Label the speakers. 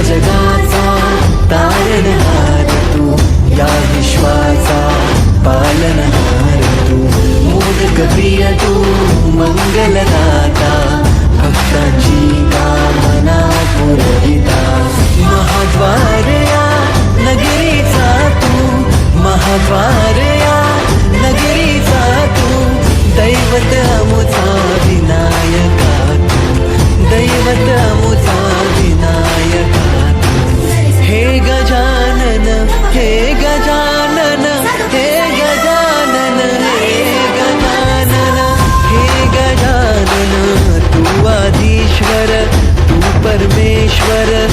Speaker 1: जगाचा तारणहार तू, या विश्वाचा पालनहार तू, मोदक प्रिय तू, मंगलदाता, भक्तांची कामना पुरविता, महाद्वार या नगरीचा तू, महाद्वार या नगरीचा तू, दैवत अमुचा विनायका तू, दैवत अमुचा विनायका तू. हे गजानन, हे गजानन, हे गजानन, हे गजानन, हे गजानन, तू आधीश्वर, तू परमेश्वर,